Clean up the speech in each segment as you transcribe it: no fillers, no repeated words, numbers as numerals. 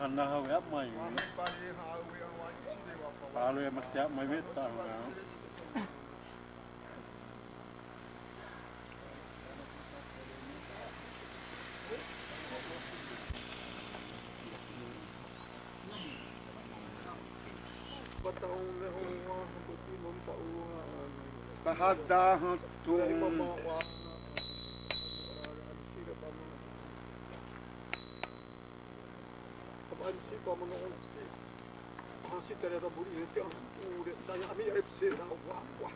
khana hau ya mai palu ya matiap mai beta Bahadahan tu Ansi como no Ansi te era bonito pure da a mia epsera wa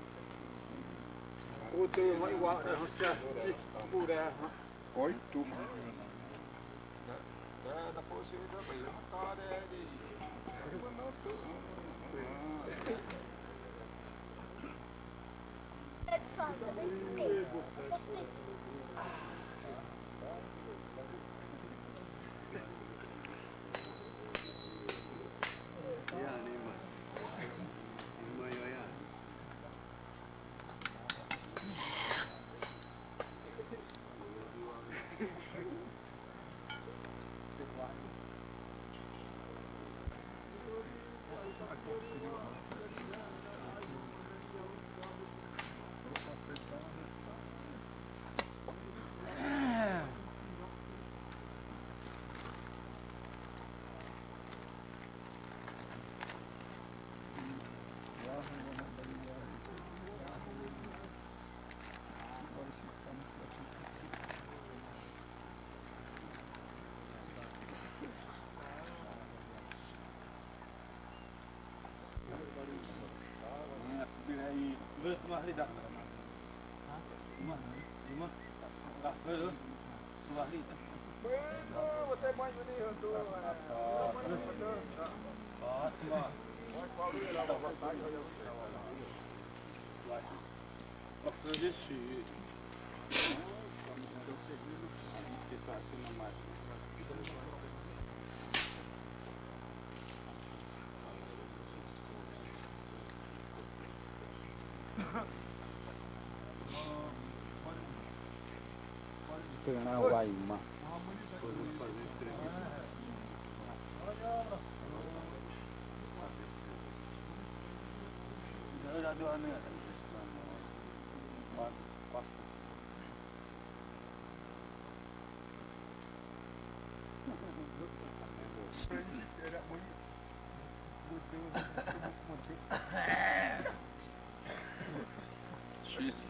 o te mai wa pure oi tu da possibilità per montare di That sounds a bit big. Rumah ni dah. Rumah dah full. Rumah ni. Betul mai ni tu. Waktu dia sih. Kisah nama. Kena wai mak. Dah dua ni. Cheese.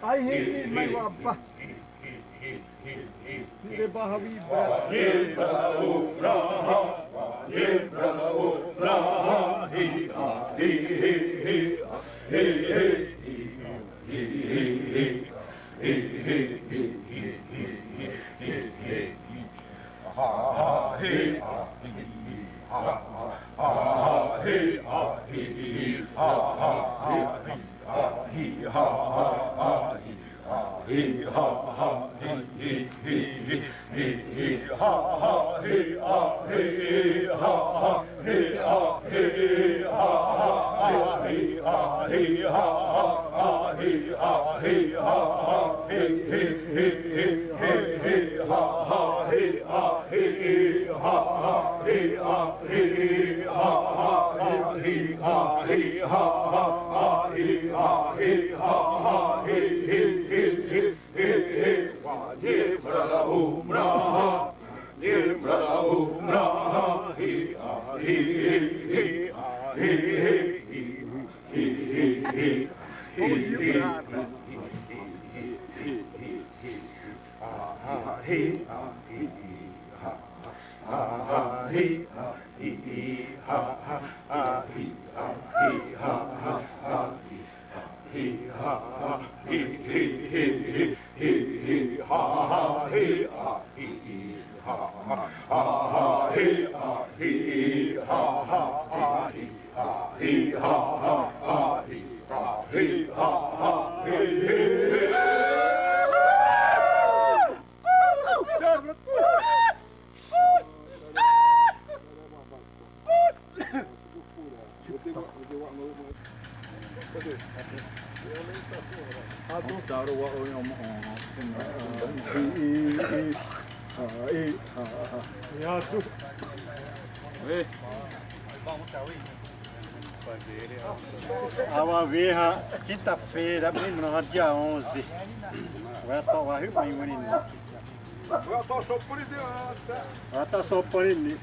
I hate it, my wapa. Dire bahawi bra. Ava Verra, quinta-feira, menino, dia 11. Vai estar lá, Rio Maio, menino. Vai estar só por idiota. Vai estar só por ele.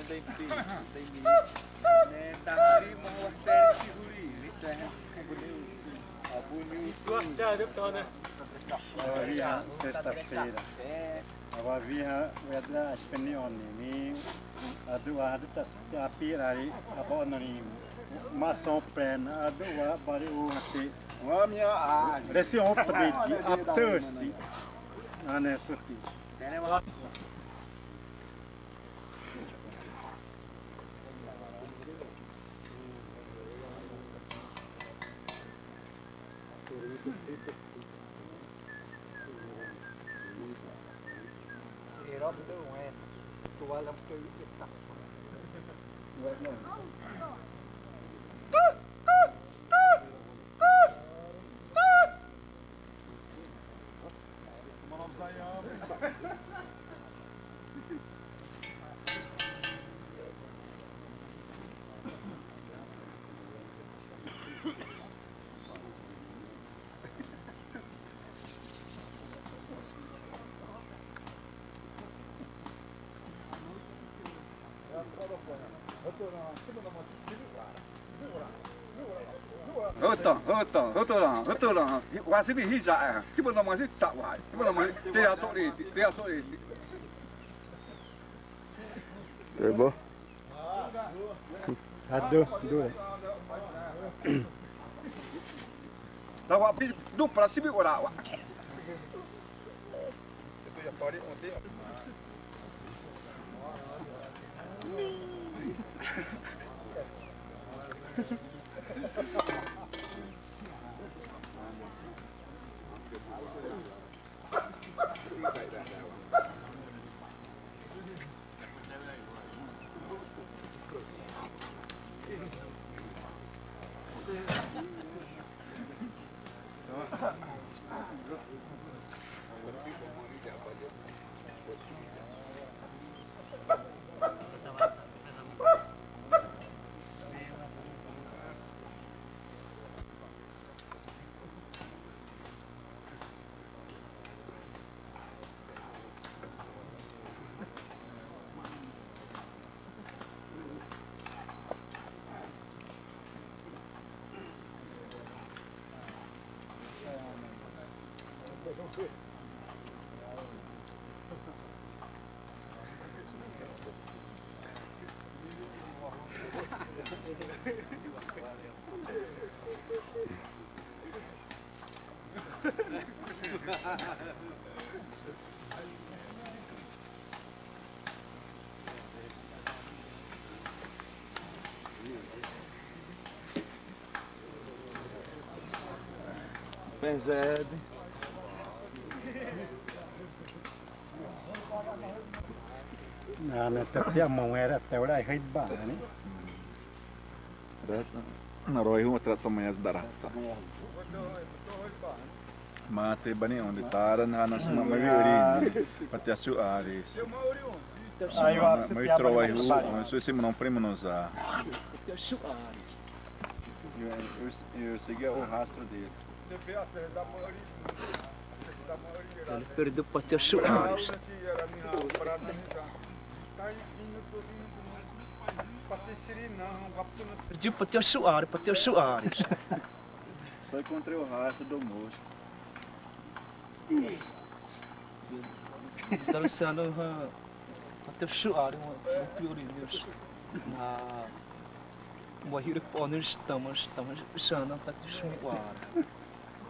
tem peixe, tem milho. Né, tá ali, mas o astério seguri. Então, a bonita. Tava via sexta-feira. Tava via vedra espenione. Mi adua aduta apirari abonori. Mação plena adua bari o hati. Resi opdeti aptersi. Ane suti. Hớt qua sẽ bị hít dại chứ bây giờ mà hít sạo hoài chứ bây giờ mà tia sổ đi Rồi bố. Adu, due. tao qua bị đúc para sẽ bị qua đạo Benzed. Nè, tập tiệm mong era teu dai hơi bả này. Rồi huma trata manhãs da rata. Mate bani onde taran hanas ma maioria patia su ares. Aí ó, Mai trova hu, so esse não primo nos a. Eu segui o rastro dele. Ele perdeu para ter churrasco. Perdi para ter churrasco, para ter churrasco. Só encontrei o rastro do moço. Então se ela para ter churrasco, uma prioridade. Na morrer por onde estamos pensando para ter churrasco.